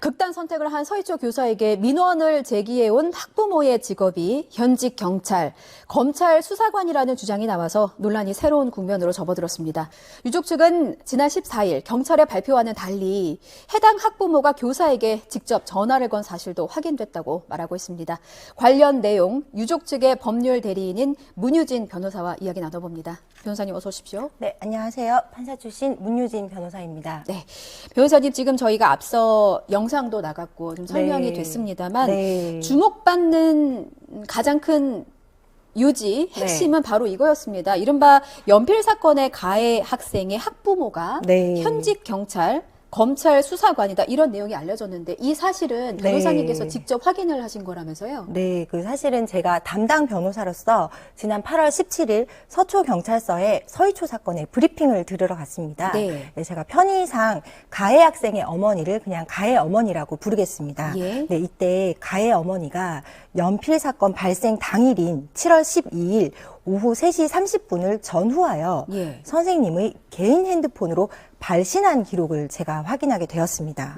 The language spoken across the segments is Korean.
극단 선택을 한 서희초 교사에게 민원을 제기해온 학부모의 직업이 현직 경찰, 검찰 수사관이라는 주장이 나와서 논란이 새로운 국면으로 접어들었습니다. 유족 측은 지난 14일 경찰의 발표와는 달리 해당 학부모가 교사에게 직접 전화를 건 사실도 확인됐다고 말하고 있습니다. 관련 내용 유족 측의 법률 대리인인 문유진 변호사와 이야기 나눠봅니다. 변호사님 어서 오십시오. 네, 안녕하세요. 판사 출신 문유진 변호사입니다. 네, 변호사님 지금 저희가 앞서 영상도 나갔고 좀 설명이 네. 됐습니다만 네. 주목받는 가장 큰 요지 핵심은 네. 바로 이거였습니다. 이른바 연필 사건의 가해 학생의 학부모가 네. 현직 경찰, 검찰 수사관이다 이런 내용이 알려졌는데 이 사실은 변호사님께서 네. 직접 확인을 하신 거라면서요? 네, 사실은 제가 담당 변호사로서 지난 8월 17일 서초경찰서에 서희초 사건의 브리핑을 들으러 갔습니다. 네. 네, 제가 편의상 가해 학생의 어머니를 그냥 가해 어머니라고 부르겠습니다. 예. 네, 이때 가해 어머니가 연필 사건 발생 당일인 7월 12일 오후 3시 30분을 전후하여 예. 선생님의 개인 핸드폰으로 발신한 기록을 제가 확인하게 되었습니다.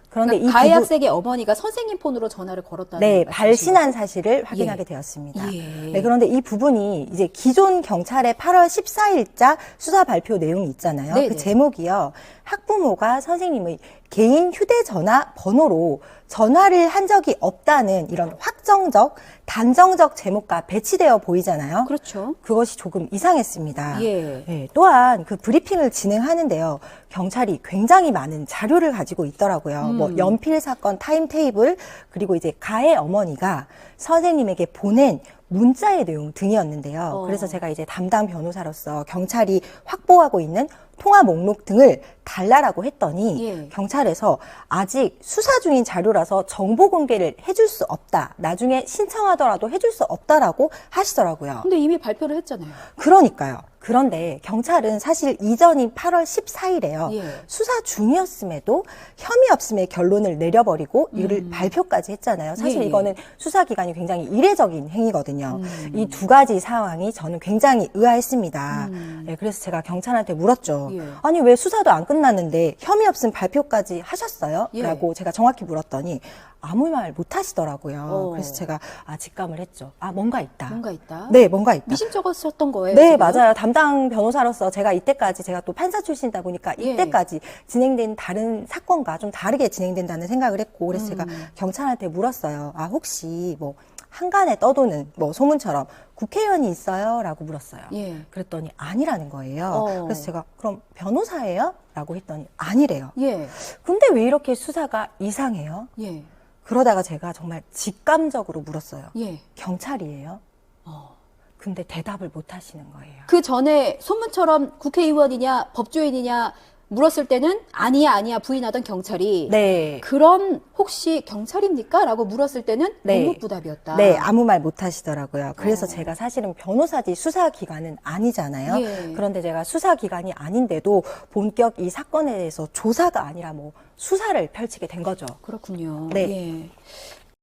그런데 그러니까 가해 학생의 어머니가 선생님 폰으로 전화를 걸었다는 네, 말씀이신가요? 발신한 사실을 확인하게 예. 되었습니다. 예. 네, 그런데 이 부분이 이제 기존 경찰의 8월 14일자 수사 발표 내용이 있잖아요. 네네. 그 제목이요. 학부모가 선생님의 개인 휴대전화 번호로 전화를 한 적이 없다는 이런 확정적, 단정적 제목과 배치되어 보이잖아요. 그렇죠. 그것이 조금 이상했습니다. 예. 네, 또한 그 브리핑을 진행하는데요. 경찰이 굉장히 많은 자료를 가지고 있더라고요. 뭐 연필 사건 타임테이블, 그리고 이제 가해 어머니가 선생님에게 보낸 문자의 내용 등이었는데요. 그래서 제가 이제 담당 변호사로서 경찰이 확보하고 있는 통화 목록 등을 달라라고 했더니 예. 경찰에서 아직 수사 중인 자료라서 정보 공개를 해줄 수 없다. 나중에 신청하더라도 해줄 수 없다라고 하시더라고요. 근데 이미 발표를 했잖아요. 그러니까요. 그런데 경찰은 사실 이전인 8월 14일에요. 예. 수사 중이었음에도 혐의 없음의 결론을 내려버리고 이를 발표까지 했잖아요. 사실 예. 이거는 수사기관이 굉장히 이례적인 행위거든요. 이 두 가지 상황이 저는 굉장히 의아했습니다. 네, 그래서 제가 경찰한테 물었죠. 예. 아니 왜 수사도 안 끝났는데 혐의 없음 발표까지 하셨어요? 예. 라고 제가 정확히 물었더니 아무 말 못 하시더라고요. 어. 그래서 제가 직감을 했죠. 뭔가 있다. 뭔가 있다. 네, 뭔가 있다. 미심쩍었었던 거예요. 네, 지금? 맞아요. 담당 변호사로서 제가 이때까지, 제가 또 판사 출신이다 보니까 예. 이때까지 진행된 다른 사건과 좀 다르게 진행된다는 생각을 했고, 그래서 제가 경찰한테 물었어요. 혹시 뭐 한간에 떠도는 뭐 소문처럼 국회의원이 있어요? 라고 물었어요. 예. 그랬더니 아니라는 거예요. 어. 그래서 제가 그럼 변호사예요? 라고 했더니 아니래요. 예. 근데 왜 이렇게 수사가 이상해요? 예. 그러다가 제가 정말 직감적으로 물었어요. 예. 경찰이에요? 어. 근데 대답을 못 하시는 거예요. 그 전에 소문처럼 국회의원이냐 법조인이냐 물었을 때는 아니야 부인하던 경찰이 네. 그럼 혹시 경찰입니까? 라고 물었을 때는 네. 묵묵부답이었다. 네, 아무 말 못 하시더라고요. 그래서 제가 사실은 변호사지 수사기관은 아니잖아요. 예. 그런데 제가 수사기관이 아닌데도 본격 이 사건에 대해서 조사가 아니라 뭐 수사를 펼치게 된 거죠. 그렇군요. 네. 예.